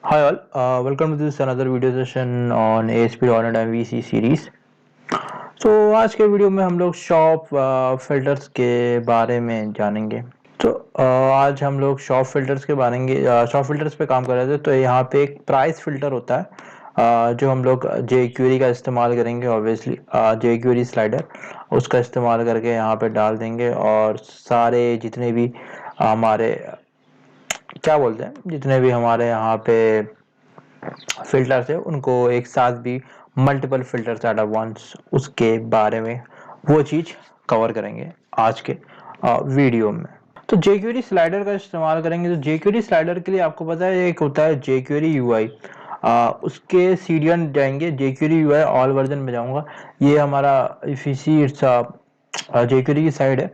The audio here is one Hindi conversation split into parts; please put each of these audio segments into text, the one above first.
Hi all, welcome to this another video session on ASP.NET MVC series. आज के वीडियो में हम लोग शॉप फिल्टर्स के बारे में जानेंगे। आज हम लोग शॉप फिल्टर्स शॉप फिल्टर्स पे काम कर रहे थे। तो यहाँ पे एक प्राइस फिल्टर होता है जो हम लोग jQuery का इस्तेमाल करेंगे। ऑब्वियसली jQuery स्लाइडर उसका इस्तेमाल करके यहाँ पे डाल देंगे और सारे जितने भी हमारे जितने भी हमारे यहाँ पे फिल्टर्स है उनको एक साथ भी मल्टीपल फिल्टर्स एट वंस उसके बारे में वो चीज़ कवर करेंगे आज के वीडियो में। तो jQuery स्लाइडर का इस्तेमाल करेंगे। तो jQuery स्लाइडर के लिए आपको पता है एक होता है jQuery UI, उसके सीडियन जाएंगे। jQuery UI ऑल वर्जन में जाऊंगा। ये हमारा इफिसी jQuery की साइड है।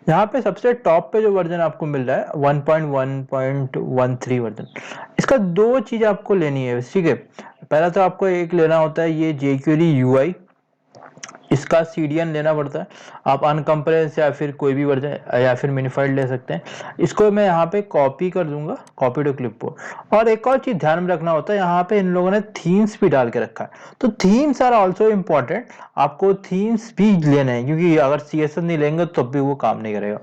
यहाँ पे सबसे टॉप पे जो वर्जन आपको मिल रहा है 1.1.13 वर्जन। इसका दो चीज आपको लेनी है, ठीक है। पहला तो आपको एक लेना होता है ये jQuery UI, इसका सीडियन लेना पड़ता है। आप अनकम्प्रेस या फिर कोई भी वर्जन या फिर मिनिफाइड ले सकते हैं। इसको मैं यहाँ पे कॉपी कर दूंगा, कॉपी टू क्लिपबोर्ड। और एक और चीज ध्यान में रखना होता है, यहाँ पे इन लोगों ने थीम्स भी डाल के रखा है। तो थीम्स आर ऑल्सो इम्पोर्टेंट, आपको थीम्स भी लेने हैं क्योंकि अगर CSS नहीं लेंगे तो भी वो काम नहीं करेगा।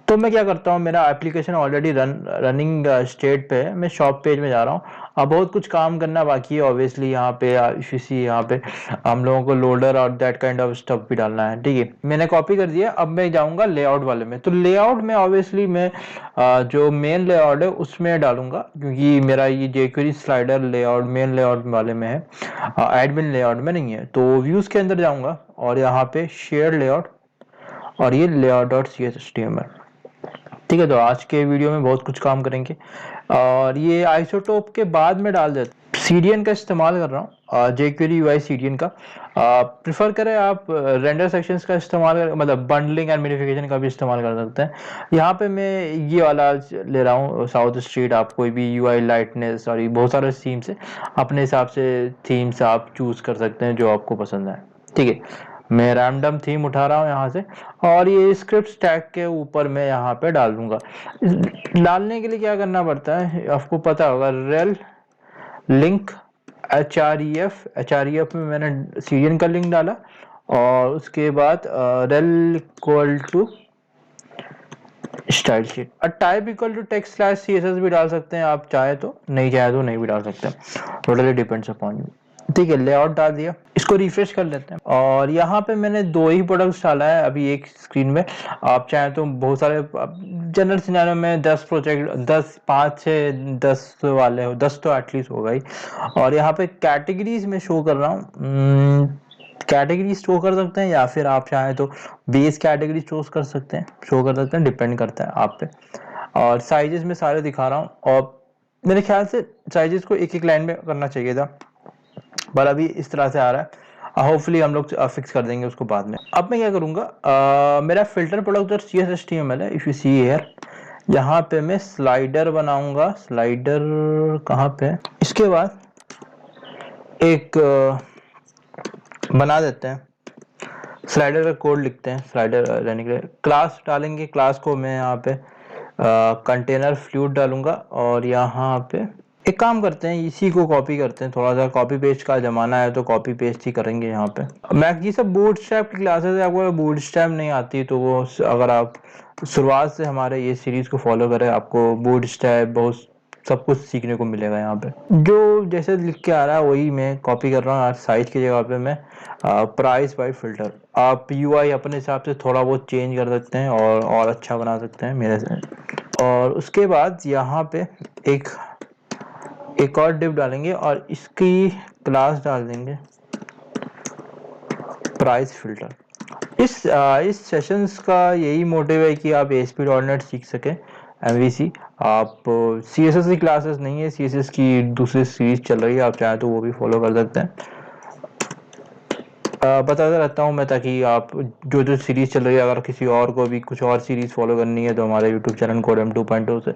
तो मैं क्या करता हूँ, मेरा एप्लीकेशन ऑलरेडी रनिंग स्टेट पे है, मैं शॉप पेज में जा रहा हूँ। अब बहुत कुछ काम करना बाकी है। ऑब्वियसली यहाँ पे यहाँ पे हम लोगों को लोडर और दैट काइंड ऑफ स्टफ भी डालना है, ठीक है। मैंने कॉपी कर दिया। अब मैं जाऊंगा लेआउट वाले में। तो लेआउट में ऑब्वियसली मैं जो मेन लेआउट है उसमें डालूंगा क्योंकि मेरा ये jQuery slider layout main layout वाले में है, एडमिन लेआउट में नहीं है। तो व्यूज के अंदर जाऊंगा और यहाँ पे शेयर लेआउट और ये layout.cshtml, ठीक है। तो आज के वीडियो में बहुत कुछ काम करेंगे और ये आइसोटोप के बाद में डाल देते। सीडियन का इस्तेमाल कर रहा हूँ, jQuery UI सीडियन का। प्रिफर करें आप रेंडर सेक्शंस का इस्तेमाल कर, मतलब बंडलिंग एंड मिनिफिकेशन का भी इस्तेमाल कर सकते हैं। यहाँ पे मैं ये वाला ले रहा हूँ साउथ स्ट्रीट। आप कोई भी UI लाइटनेस और ये बहुत सारे थीम्स है, अपने हिसाब से थीम्स आप चूज कर सकते हैं जो आपको पसंद है, ठीक है। मैं रैंडम थीम उठा रहा हूँ यहाँ से और ये स्क्रिप्ट स्टैक के ऊपर मैं यहाँ पे डाल दूंगा। डालने के लिए क्या करना पड़ता है आपको पता होगा, rel link H R E F में मैंने सीरियन का लिंक डाला और उसके बाद rel equal to style sheet और type equal to text slash CSS भी डाल सकते हैं आप, चाहे तो नहीं भी डाल सकते, टोटली डिपेंड्स अपॉन यू, ठीक है। लेआउट डाल दिया, इसको रिफ्रेश कर लेते हैं और यहाँ पे मैंने दो ही प्रोडक्ट्स डाला है अभी एक स्क्रीन में। आप चाहे तो बहुत सारे जनरल सिनेरियो में 10 प्रोजेक्ट 10 5 से 10 वाले हो, 10 तो एटलीस्ट होगा ही। और यहाँ पे कैटेगरीज में शो कर रहा हूँ, कैटेगरी शो कर सकते हैं या फिर आप चाहें तो बेस कैटेगरी शो कर सकते हैं, डिपेंड करता है आप पे। और साइजेस में सारे दिखा रहा हूँ और मेरे ख्याल से साइजेस को एक एक लाइन में करना चाहिए था, पर अभी इस तरह से आ रहा है। होपफुली हम लोग फिक्स कर देंगे उसको बाद में। अब मैं क्या करूंगा, मेरा फिल्टर प्रोडक्ट CSHTML है, इफ यू सी हियर। यहाँ पे मैं स्लाइडर बनाऊंगा। स्लाइडर कहाँ पे है? इसके बाद एक बना देते हैं, स्लाइडर का कोड लिखते हैं। स्लाइडर रहने के लिए क्लास डालेंगे। क्लास को मैं यहाँ पे कंटेनर फ्लूइड डालूंगा और यहाँ पे एक काम करते हैं, इसी को कॉपी करते हैं। थोड़ा सा कॉपी पेस्ट का जमाना है तो कॉपी पेस्ट ही करेंगे यहाँ पे। मैक ये सब बूटस्ट्रैप की क्लासेस है, आपको बूटस्ट्रैप नहीं आती तो वो अगर आप शुरुआत से हमारे ये सीरीज को फॉलो करें आपको बूटस्ट्रैप बहुत सब कुछ सीखने को मिलेगा। यहाँ पे जो जैसे लिख के आ रहा है वही मैं कॉपी कर रहा हूँ। साइज की जगह पे मैं प्राइस बाय फिल्टर, आप UI अपने हिसाब से थोड़ा बहुत चेंज कर सकते हैं और अच्छा बना सकते हैं मेरे से। और उसके बाद यहाँ पे एक और डिव डालेंगे और इसकी क्लास डाल देंगे प्राइस फिल्टर। इस सेशंस का यही मोटिव है कि आप ASP.NET सीख सकें MVC। आप CSS की क्लासेस नहीं है, CSS की दूसरी सीरीज चल रही है, आप चाहें तो वो भी फॉलो कर सकते हैं। बताता रहता हूँ मैं ताकि आप जो जो सीरीज चल रही है, अगर किसी और को भी कुछ और सीरीज फॉलो करनी है तो हमारे यूट्यूब चैनल कोडम 2.0 से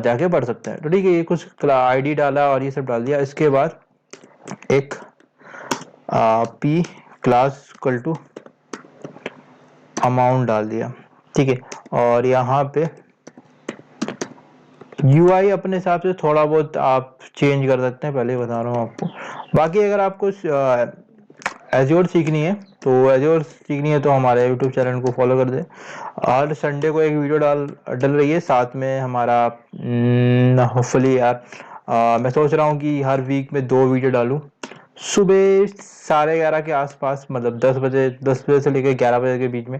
जाके पढ़ सकते हैं। तो ठीक है, ये कुछ ID डाला और ये सब डाल दिया। इसके बाद एक p class equal to amount डाल दिया, ठीक है। और यहाँ पे यूआई अपने हिसाब से थोड़ा बहुत आप चेंज कर सकते हैं, पहले ही बता रहा हूँ आपको। बाकी अगर आपको एज्योर सीखनी है तो हमारे यूट्यूब चैनल को फॉलो कर दें। हर संडे को एक वीडियो डल रही है, साथ में हमारा होपफुली यार मैं सोच रहा हूँ कि हर वीक में 2 वीडियो डालूँ। सुबह 11:30 के आसपास, मतलब 10 बजे से लेकर 11 बजे के बीच में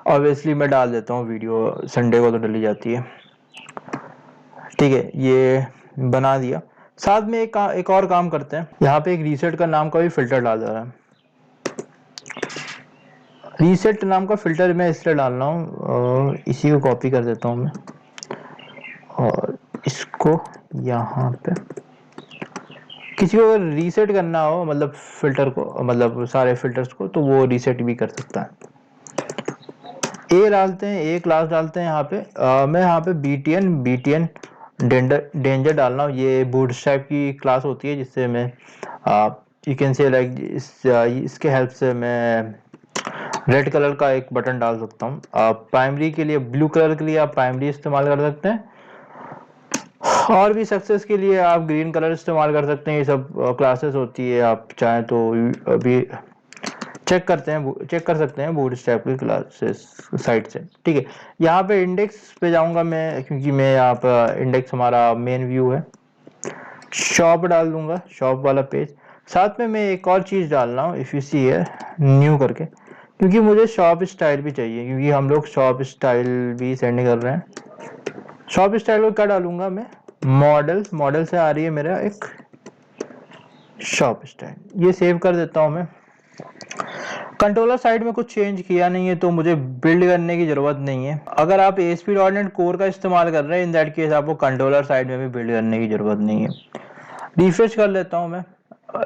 ऑब्वियसली मैं डाल देता हूँ वीडियो, संडे को तो डली जाती है। ठीक है, ये बना दिया। साथ में एक और काम करते हैं, यहाँ पे एक रीसेट का नाम का भी फिल्टर डाल दे रहा है। रीसेट नाम का फिल्टर मैं इसलिए डाल रहा हूँ, इसी को कॉपी कर देता हूँ मैं और इसको यहाँ पे, किसी को अगर रीसेट करना हो मतलब फिल्टर को, मतलब सारे फिल्टर्स को, तो वो रीसेट भी कर सकता है। ए डालते हैं, ए क्लास डालते हैं यहाँ पे। मैं यहाँ पे बीटीएन डेंजर डालना हूँ। ये बूटस्ट्रैप की क्लास होती है जिससे मैं यू कैन से लाइक इसके हेल्प से मैं रेड कलर का एक बटन डाल सकता हूँ। प्राइमरी के लिए, ब्लू कलर के लिए आप प्राइमरी इस्तेमाल कर सकते हैं, और भी सक्सेस के लिए आप ग्रीन कलर इस्तेमाल कर सकते हैं। ये सब क्लासेस होती है, आप चाहें तो अभी चेक कर सकते हैं बूटस्ट्रैप की क्लासेस साइट से। ठीक है, यहाँ पे इंडेक्स पे जाऊंगा मैं, क्योंकि मैं यहाँ पर इंडेक्स हमारा मेन व्यू है। शॉप डाल दूंगा, शॉप वाला पेज। साथ में मैं एक और चीज डाल रहा हूँ, इफ यू सी है न्यू करके, क्योंकि मुझे शॉप स्टाइल भी चाहिए, क्योंकि हम लोग शॉप स्टाइल भी सेंड कर रहे हैं। शॉप स्टाइल को क्या डालूंगा मैं, मॉडल से आ रही है मेरा एक शॉप स्टाइल, ये सेव कर देता हूँ मैं। कंट्रोलर साइड में कुछ चेंज किया नहीं है, तो मुझे बिल्ड करने की जरूरत नहीं है। अगर आप ASP.NET कोर का इस्तेमाल कर रहे हैं, इन दैट केस आपको कंट्रोलर साइड में भी बिल्ड करने की जरूरत नहीं है। रिफ्रेश कर लेता हूं मैं,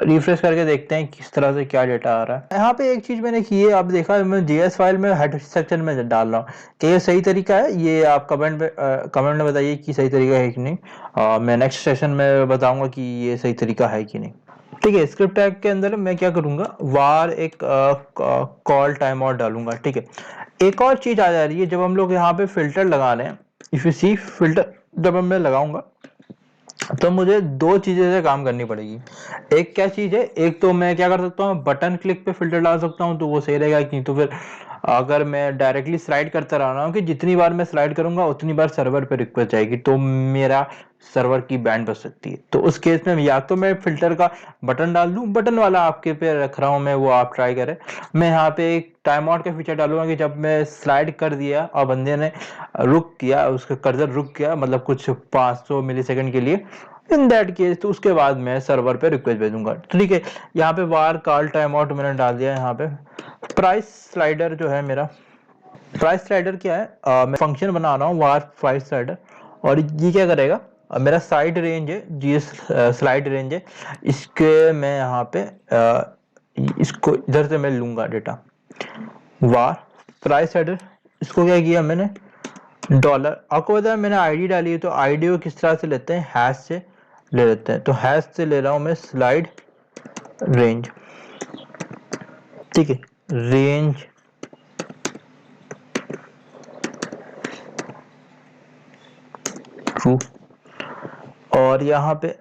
रिफ्रेश करके देखते हैं किस तरह से क्या डेटा आ रहा है। यहाँ पे एक चीज मैंने की है, आप देखा मैं JS फाइल में हेड सेक्शन में डाल रहा हूँ। क्या ये सही तरीका है? ये आप कमेंट में बताइए कि सही तरीका है कि नहीं। मैं नेक्स्ट सेशन में बताऊंगा कि ये सही तरीका है कि नहीं। ठीक है, स्क्रिप्ट टैग के अंदर मैं क्या करूंगा, वार एक कॉल टाइम आउट डालूंगा। ठीक है, एक और चीज आ जा रही है, जब हम लोग यहाँ पे फिल्टर लगा रहे हैं, इफ यू सी फिल्टर जब मैं लगाऊंगा तो मुझे 2 चीजें से काम करनी पड़ेगी। एक क्या चीज है, एक तो मैं क्या कर सकता हूँ, बटन क्लिक पे फिल्टर डाल सकता हूँ, तो वो सही रहेगा। कि तो फिर अगर मैं डायरेक्टली स्लाइड करता रहा हूँ, कि जितनी बार मैं स्लाइड करूंगा उतनी बार सर्वर पे रिक्वेस्ट जाएगी, तो मेरा सर्वर की बैंड बच सकती है। तो उस केस में या तो मैं फिल्टर का बटन डाल दूं, बटन वाला आपके पे रख रहा हूं मैं, वो आप ट्राई करें। मैं यहाँ पे एक टाइम आउट का फीचर डालूंगा, कि जब मैं स्लाइड कर दिया और बंदे ने रुक किया, उसका कर्सर रुक गया, मतलब कुछ 500 मिलीसेकंड के लिए, इन दैट केस तो उसके बाद मैं सर्वर पे रिक्वेस्ट भेजूंगा। ठीक है, यहाँ पे वार कॉल टाइम आउट मैंने डाल दिया। यहाँ पे प्राइस स्लाइडर जो है मेरा, प्राइस स्लाइडर क्या है, मैं फंक्शन बना रहा हूँ वार प्राइस स्लाइडर, और ये क्या करेगा, मेरा साइड रेंज है, जीएस स्लाइड रेंज है, इसके मैं यहाँ पे इसको इधर से मैं लूंगा डेटा, वार प्राइस स्लाइडर। इसको क्या किया मैंने, डॉलर, आपको पता है मैंने आईडी डाली है, तो आईडी को किस तरह से लेते हैं, हैश से ले लेते हैं। तो हैश से ले रहा हूं मैं स्लाइड रेंज। ठीक है, रेंज ट्रू, और यहाँ पे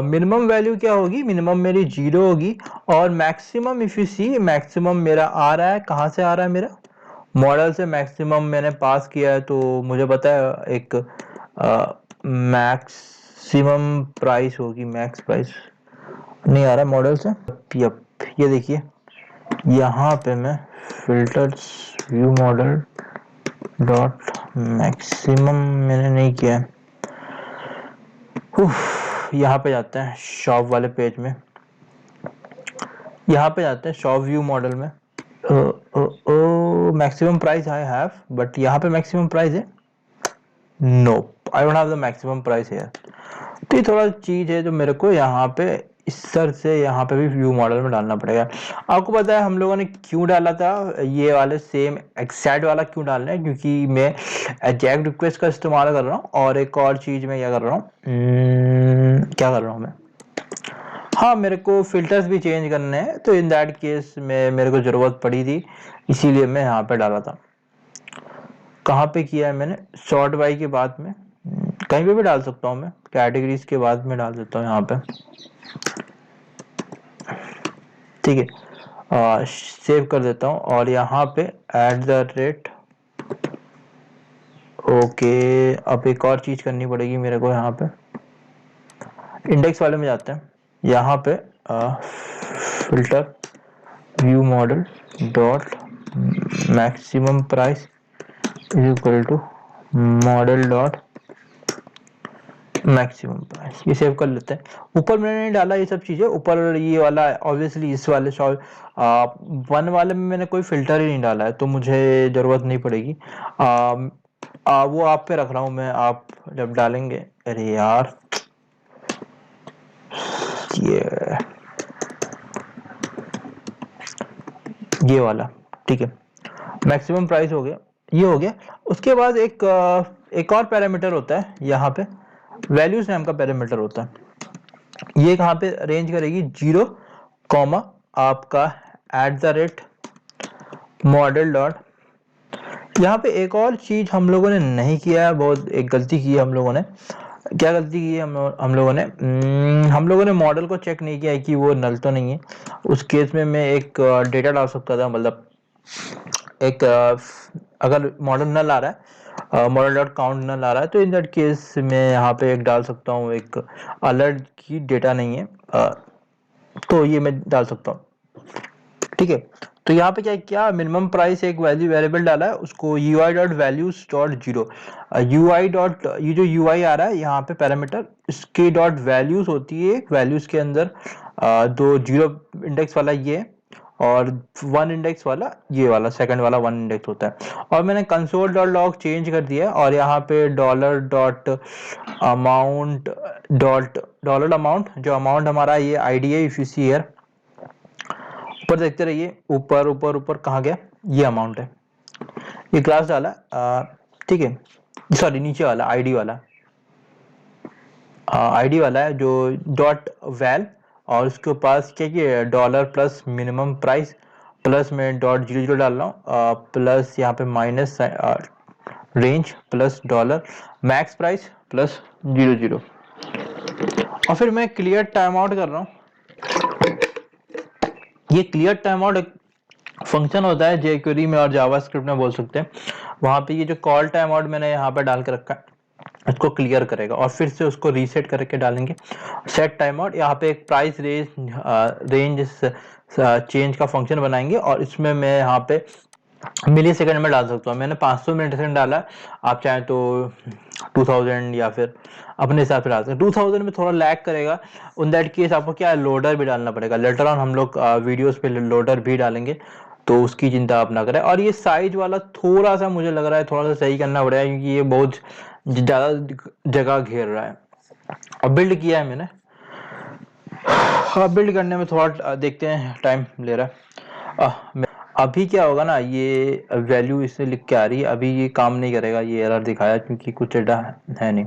मिनिमम वैल्यू क्या होगी, मिनिमम मेरी 0 होगी, और maximum if you see, maximum मेरा आ रहा है, कहाँ से आ रहा है, मेरा मॉडल से मैक्सिमम मैंने पास किया है। तो मुझे पता है एक मैक्सिमम प्राइस होगी, मैक्स प्राइस नहीं आ रहा है मॉडल से। यप, ये देखिए यहाँ पे मैं filters view model dot maximum मैंने नहीं किया है। यहाँ पे जाते हैं शॉप वाले पेज में, यहाँ पे जाते हैं शॉप व्यू मॉडल में। Maximum price I have, but यहाँ पे मैक्सिमम प्राइस है, no I don't have the maximum price here. तो ये थोड़ा चीज है जो मेरे को यहाँ पे इस सर से यहाँ पे भी व्यू मॉडल में डालना पड़ेगा। आपको पता है हम लोगों ने क्यों डाला था ये वाले सेम एक्सैड वाला, क्यों डालना है, क्योंकि मैं एजेक्ट रिक्वेस्ट का इस्तेमाल कर रहा हूँ, और एक और चीज मैं क्या कर रहा हूँ, क्या कर रहा हूँ मैं, हाँ मेरे को फिल्टर्स भी चेंज करने हैं, तो इन दैट केस में मेरे को जरूरत पड़ी थी, इसीलिए मैं यहाँ पे डाला था। कहाँ पे किया है मैंने, सॉर्ट बाई के बाद में, कहीं पे भी डाल सकता हूँ मैं, कैटेगरीज के बाद में डाल देता हूँ यहाँ पे, ठीक है। सेव कर देता हूँ और यहाँ पे @ ओके। अब एक और चीज करनी पड़ेगी मेरे को, यहाँ पे इंडेक्स वाले में जाते हैं, यहाँ पे filter view model dot maximum price is equal to model dot maximum price, ये सेव कर लेते हैं। ऊपर मैंने नहीं डाला ये सब चीजें, ऊपर ये वाला ऑब्वियसली इस वाले 1 वाले में मैंने कोई फिल्टर ही नहीं डाला है, तो मुझे जरूरत नहीं पड़ेगी। वो आप पे रख रहा हूँ मैं, आप जब डालेंगे, अरे यार ये वाला, ठीक है। मैक्सिमम प्राइस हो गया, ये हो गया। उसके बाद एक और पैरामीटर होता है यहाँ पे, वैल्यूज नाम का पैरामीटर होता है। ये कहाँ पे रेंज करेगी, 0, आपका @model डॉट। यहाँ पे एक और चीज हम लोगों ने नहीं किया है, बहुत एक गलती की है हम लोगों ने। क्या गलती की है हम लोगों ने मॉडल को चेक नहीं किया है कि वो नल तो नहीं है। उस केस में मैं एक डेटा डाल सकता था, मतलब एक अगर मॉडल नल आ रहा है, मॉडल डॉट काउंट नल आ रहा है, तो इन दैट केस मैं यहाँ पे एक डाल सकता हूँ, एक अलर्ट की डेटा नहीं है, तो ये मैं डाल सकता हूँ, ठीक है। तो यहाँ पे क्या क्या मिनिमम प्राइस एक वैल्यू वेरिएबल डाला है, उसको ui.values.0 ये जो ui आ रहा है यहाँ पे पैरामीटर, इसके डॉट वैल्यूज होती है, वैल्यूज के अंदर 2 0 इंडेक्स वाला ये, और 1 इंडेक्स वाला ये वाला, सेकंड वाला 1 इंडेक्स होता है। और मैंने console.log चेंज कर दिया है, और यहाँ पे डॉलर अमाउंट जो अमाउंट हमारा ये आईडी है, इफ यू सी हियर, ऊपर देखते रहिए, ऊपर ऊपर ऊपर कहाँ गया, ये अमाउंट है, ये क्लास डाला, ठीक है। सॉरी, नीचे वाला आईडी वाला है जो डॉट वैल, और उसके पास क्या किया, dollar plus minimum price, plus में .00 डाल रहा हूँ, प्लस यहाँ पे minus range, plus dollar max price, plus 00, और फिर मैं क्लियर टाइम आउट कर रहा हूँ। ये क्लियर टाइम आउट एक फंक्शन होता है jQuery में और जावास्क्रिप्ट में बोल सकते हैं। वहां पे ये जो कॉल टाइम आउट मैंने यहाँ पे डाल के रखा है, इसको क्लियर करेगा और फिर से उसको रीसेट करके डालेंगे सेट टाइम आउट। यहाँ पे एक प्राइस रेंज चेंज का फंक्शन बनाएंगे, और इसमें मैं यहाँ पे मिली सेकंड में डाल सकता हूँ। मैंने 500 मिली सेकंड डाला, आप चाहें तो 2000 या फिर अपने हिसाब से डाल सकते हैं। 2000 में थोड़ा लैग करेगा, उन दैट केस आपको क्या है, लोडर भी डालना पड़ेगा। लेटर ऑन हम लोग वीडियोस पे लोडर भी डालेंगे, तो उसकी चिंता आप ना करें। और ये साइज वाला थोड़ा सा मुझे लग रहा है थोड़ा सा सही करना पड़ेगा, क्योंकि ये बहुत ज़्यादा जगह घेर रहा है। और बिल्ड किया है मैंने, हाँ बिल्ड करने में थोड़ा देखते हैं टाइम ले रहा है। अभी क्या होगा ना, ये वैल्यू इससे लिख के आ रही है, अभी ये काम नहीं करेगा, ये एरर दिखाया क्योंकि कुछ डेटा है नहीं,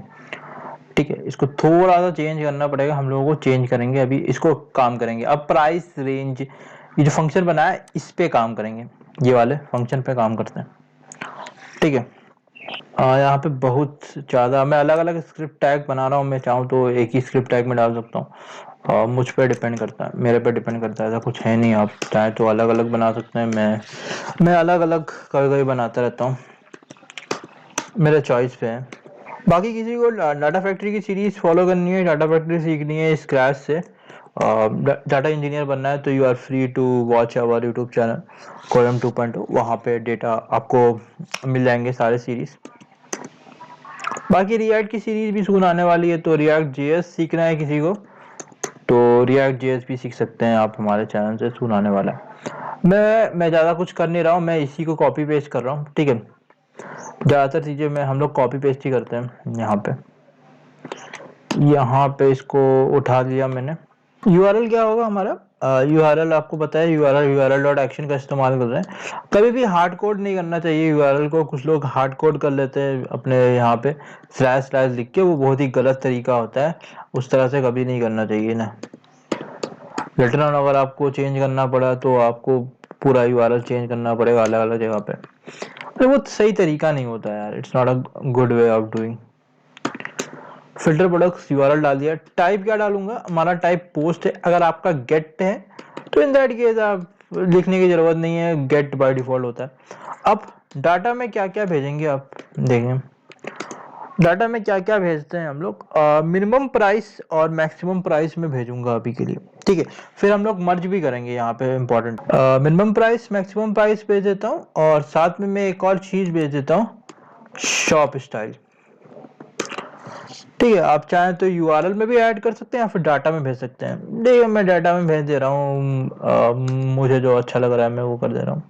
ठीक है। इसको थोड़ा सा चेंज करना पड़ेगा, हम लोगों को चेंज करेंगे, अभी इसको काम करेंगे। अब प्राइस रेंज ये जो फंक्शन बना है इस पे काम करेंगे, ये वाले फंक्शन पे काम करते हैं, ठीक है। यहाँ पे बहुत ज़्यादा मैं अलग अलग स्क्रिप्ट टैग बना रहा हूँ, मैं चाहूँ तो एक ही स्क्रिप्ट टैग में डाल सकता हूँ, मुझ पे डिपेंड करता है, मेरे पे डिपेंड करता है, ऐसा कुछ है नहीं। आप चाहे तो अलग अलग बना सकते हैं, मैं अलग अलग कभी कभी बनाता रहता हूँ, मेरे चॉइस पे है। बाकी किसी को डाटा फैक्ट्री की सीरीज फॉलो करनी है, डाटा फैक्ट्री सीखनी है स्क्रैच से, डाटा इंजीनियर बनना है, तो you are free to watch our YouTube channel कोलम 2.0, वहाँ पे डेटा आपको मिल जाएंगे सारे सीरीज। बाकी रिएक्ट की सीरीज भी सुन आने वाली है, तो रिएक्ट जेएस सीखना है किसी को तो रिएक्ट जेएस भी सीख सकते हैं आप, हमारे चैनल से सुन आने वाला है। मैं ज़्यादा कुछ कर नहीं रहा हूँ, मैं इसी को कॉपी पेस्ट कर रहा हूँ, ठीक है। ज़्यादातर चीज़ें में हम लोग कॉपी पेस्ट ही करते हैं। यहाँ पे इसको उठा लिया मैंने। यूआरएल क्या होगा हमारा, यूआरएल आपको पता है, यूआरएल डॉट एक्शन का इस्तेमाल कर रहे हैं। कभी भी हार्ड कोड नहीं करना चाहिए यूआरएल को, कुछ लोग हार्ड कोड कर लेते हैं अपने यहाँ पे स्लैश स्लैश लिख के, वो बहुत ही गलत तरीका होता है, उस तरह से कभी नहीं करना चाहिए ना। लेटर ऑन अगर आपको चेंज करना पड़ा तो आपको पूरा यूआरएल चेंज करना पड़ेगा अलग अलग जगह पे, वो सही तरीका नहीं होता यार, it's not a good way of doing. Filter products URL डाल दिया। टाइप क्या डालूंगा, हमारा टाइप पोस्ट है। अगर आपका गेट है तो इन दैट केस आप लिखने की जरूरत नहीं है, गेट बाय डिफॉल्ट होता है। अब डाटा में क्या क्या भेजेंगे आप देखें, डाटा में क्या क्या भेजते हैं हम लोग, मिनिमम प्राइस और मैक्सिमम प्राइस में भेजूंगा अभी के लिए, ठीक है। फिर हम लोग मर्ज भी करेंगे, यहाँ पे important minimum price maximum price भेज देता हूँ, और साथ में मैं एक और चीज भेज देता हूँ, शॉप स्टाइल, ठीक है। आप चाहें तो यूआरएल में भी ऐड कर सकते हैं या फिर डाटा में भेज सकते हैं। देखिए मैं डाटा में भेज दे रहा हूँ, मुझे जो अच्छा लग रहा है मैं वो कर दे रहा हूँ।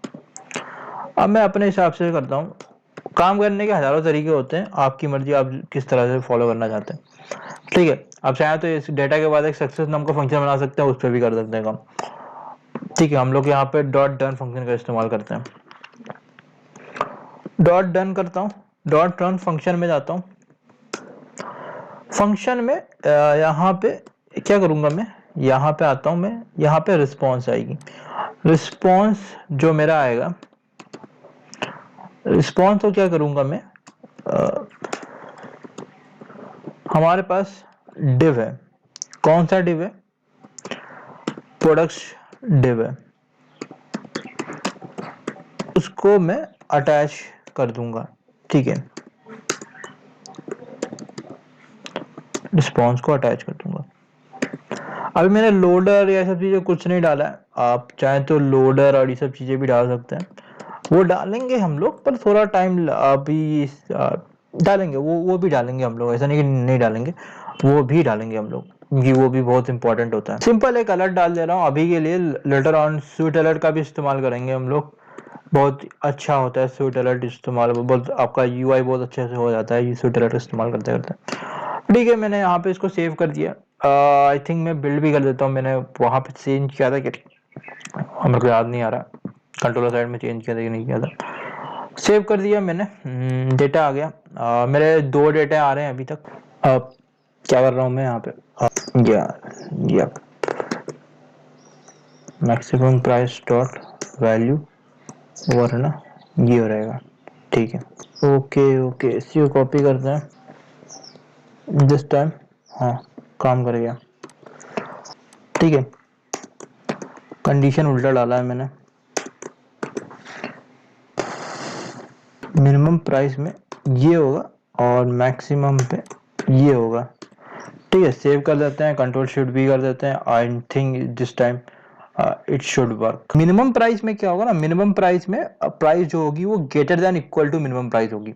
अब मैं अपने हिसाब से करता हूँ, काम करने के हजारों तरीके होते हैं, आपकी मर्जी आप किस तरह से फॉलो करना चाहते हैं, ठीक है। आप चाहें तो इस डेटा के बाद एक सक्सेस नाम का फंक्शन बना सकते हैं, उस पर भी कर सकते हैं काम, ठीक है। हम लोग यहाँ पे डॉट डन फंक्शन का इस्तेमाल करते हैं। डॉट डन करता हूँ, डॉट रन फंक्शन में जाता हूँ। फंक्शन में यहाँ पे क्या करूंगा मैं, यहाँ पे आता हूँ मैं, यहाँ पे रिस्पॉन्स आएगी। रिस्पॉन्स जो मेरा आएगा, रिस्पॉन्स तो क्या करूंगा मैं, हमारे पास डिव है, कौन सा डिव है, प्रोडक्ट्स डिव है, उसको मैं अटैच कर दूंगा, ठीक है। रिस्पॉन्स को अटैच कर दूंगा। अभी मैंने लोडर या सब चीजें कुछ नहीं डाला है, आप चाहें तो लोडर और ये सब चीजें भी डाल सकते हैं, वो डालेंगे हम लोग, पर थोड़ा टाइम अभी डालेंगे, वो भी डालेंगे हम लोग, ऐसा नहीं कि नहीं डालेंगे, वो भी डालेंगे हम लोग, क्योंकि वो भी बहुत इंपॉर्टेंट होता है। सिंपल एक अलर्ट डाल दे रहा हूँ अभी के लिए, लेटर ऑन स्वीट अलर्ट का भी इस्तेमाल करेंगे हम लोग, बहुत अच्छा होता है स्वीट अलर्ट इस्तेमाल, बहुत आपका यूआई बहुत अच्छे से हो जाता है ये स्वीट अलर्ट इस्तेमाल करते करते, ठीक है। मैंने यहाँ पे इसको सेव कर दिया। आई थिंक मैं बिल्ड भी कर देता हूँ, मैंने वहां पे चेंज किया था कि मेरे को याद नहीं आ रहा, कंट्रोलर साइड में चेंज किया था कि नहीं किया था। सेव कर दिया मैंने, डेटा आ गया। मेरे 2 डेटा आ रहे हैं अभी तक। अब क्या कर रहा हूँ मैं यहाँ पे, या मैक्सिमम प्राइस डॉट वैल्यू वरना ये हो रहेगा, ठीक है। ओके ओके, इसको कॉपी करते हैं दिस टाइम, हाँ काम कर गया, ठीक है। कंडीशन उल्टा डाला है मैंने, मिनिमम प्राइस में ये होगा और मैक्सिमम पे ये होगा, ठीक है। सेव कर देते हैं, कंट्रोल शिफ्ट भी कर देते हैं। I think this time it should work. Minimum price में क्या होगा ना, मिनिमम प्राइस में प्राइस जो होगी वो greater than equal to minimum price होगी,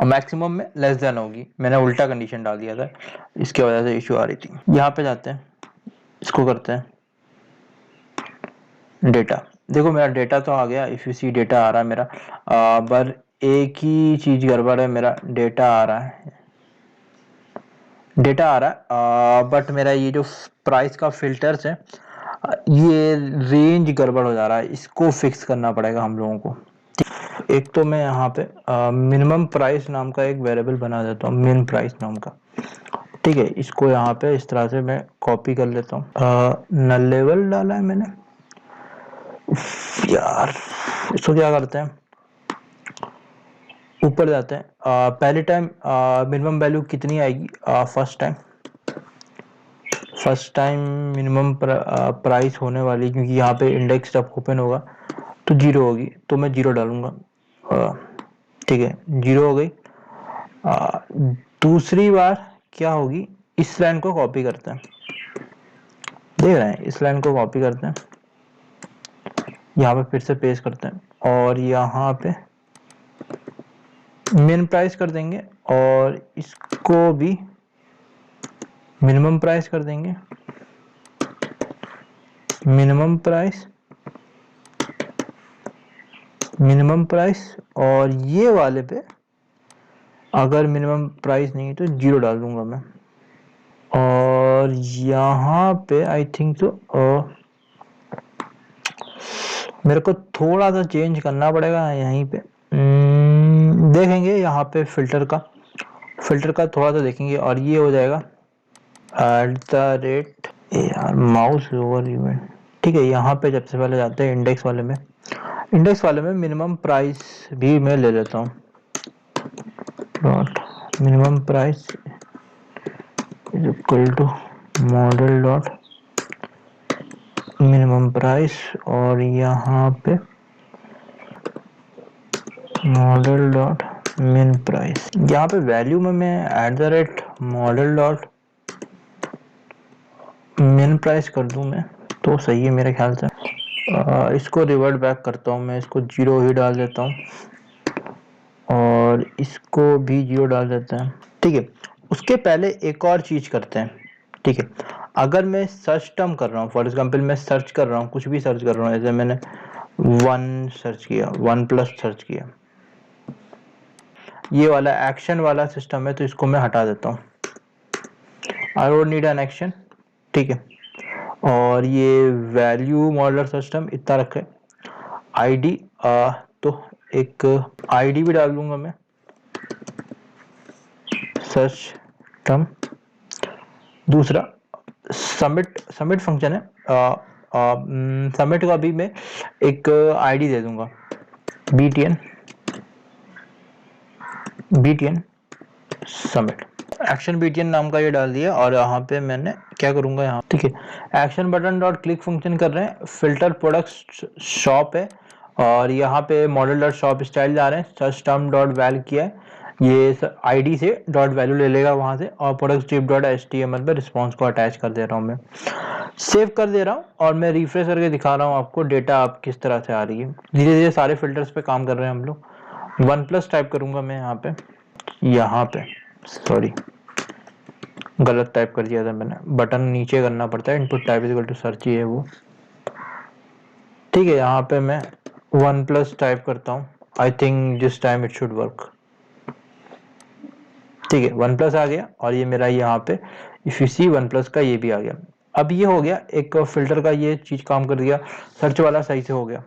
और मैक्सिमम में लेस देन होगी। मैंने उल्टा कंडीशन डाल दिया था, इसके वजह से इश्यू आ रही थी। यहाँ पे जाते हैं, इसको करते हैं डेटा। देखो मेरा डेटा तो आ गया, इफ यू सी डेटा आ रहा है मेरा, पर एक ही चीज गड़बड़ है, मेरा डेटा आ रहा है, डेटा आ रहा है, बट मेरा ये जो प्राइस का फिल्टर्स है, ये रेंज गड़बड़ हो जा रहा है, इसको फिक्स करना पड़ेगा हम लोगों को। एक तो मैं यहाँ पे मिनिमम प्राइस नाम का एक वेरिएबल बना देता हूँ, मिन प्राइस नाम का, ठीक है। इसको यहाँ पे इस तरह से मैं कॉपी कर लेता हूँ। नल लेवल डाला है मैंने, यार इसको क्या करते हैं, ऊपर जाते हैं, पहले टाइम मिनिमम वैल्यू कितनी आएगी, फर्स्ट टाइम मिनिमम प्राइस होने वाली, क्योंकि यहाँ पे इंडेक्स जब ओपन होगा तो 0 होगी, तो मैं 0 डालूंगा, ठीक है 0 हो गई। दूसरी बार क्या होगी, इस लाइन को कॉपी करते हैं, देख रहे हैं, इस लाइन को कॉपी करते हैं, यहाँ पे फिर से पेस्ट करते हैं, और यहाँ पे मिन प्राइस कर देंगे, और इसको भी मिनिमम प्राइस कर देंगे, मिनिमम प्राइस, और ये वाले पे अगर मिनिमम प्राइस नहीं है तो 0 डाल दूंगा मैं, और यहाँ पे आई थिंक तो मेरे को थोड़ा सा चेंज करना पड़ेगा यहीं पे, देखेंगे यहाँ पे फिल्टर का थोड़ा सा देखेंगे, और ये हो जाएगा @ यार माउस ओवर इवेंट, ठीक है। यहाँ पे सबसे पहले जाते हैं इंडेक्स वाले में मिनिमम प्राइस भी मैं ले लेता हूँ, dot minimum price is equal to model dot minimum price, और यहाँ पे मॉडल डॉट मिन प्राइस। यहाँ पे वैल्यू में मैं @ मॉडल डॉट मिन प्राइस कर दूं मैं, तो सही है मेरे ख्याल से। इसको रिवर्ट बैक करता हूँ मैं, इसको 0 ही डाल देता हूँ और इसको भी 0 डाल देते हैं। ठीक है, उसके पहले एक और चीज करते हैं। ठीक है, अगर मैं सर्च टर्म कर रहा हूँ, फॉर एग्जाम्पल मैं सर्च कर रहा हूँ, कुछ भी सर्च कर रहा हूँ, जैसे मैंने 1 सर्च किया, 1+ सर्च किया, ये वाला एक्शन वाला सिस्टम है, तो इसको मैं हटा देता हूँ। I don't need an action. ठीक है, और ये वैल्यू मॉडलर सिस्टम इतना रखे। आईडी तो एक आईडी भी डाल दूंगा मैं, सर्च टर्म। दूसरा सबमिट फंक्शन है, सबमिट का भी मैं एक आईडी दे दूंगा, btn सबमिट। एक्शन btn नाम का ये डाल दिया, और यहाँ पे मैंने क्या करूंगा यहाँ, ठीक है, action button dot click function कर रहे हैं, फिल्टर प्रोडक्ट शॉप है, और यहाँ पे मॉडल डॉट शॉप स्टाइल जा रहे हैं, सर्च टर्म डॉट वैल किया है, ये आईडी से डॉट वैल्यू ले लेगा वहां से, और प्रोडक्ट टिप डॉट HTML पे रिस्पॉन्स को अटैच कर दे रहा हूँ मैं, सेव कर दे रहा हूँ, और मैं रिफ्रेश करके दिखा रहा हूँ आपको डेटा आप किस तरह से आ रही है। धीरे धीरे सारे फिल्टर्स पे काम कर रहे हैं हम लोग। 1+ टाइप करूंगा मैं यहाँ पे सॉरी गलत टाइप कर दिया था मैंने, बटन नीचे करना पड़ता है, input type is equal to search ही है वो। ठीक है, यहाँ पे मैं 1+ टाइप करता हूँ, I think this time it should work. ठीक है, 1+ आ गया, और ये मेरा यहाँ पे इफ यू सी 1+ का ये भी आ गया। अब ये हो गया, एक फिल्टर का ये चीज काम कर दिया, सर्च वाला सही से हो गया।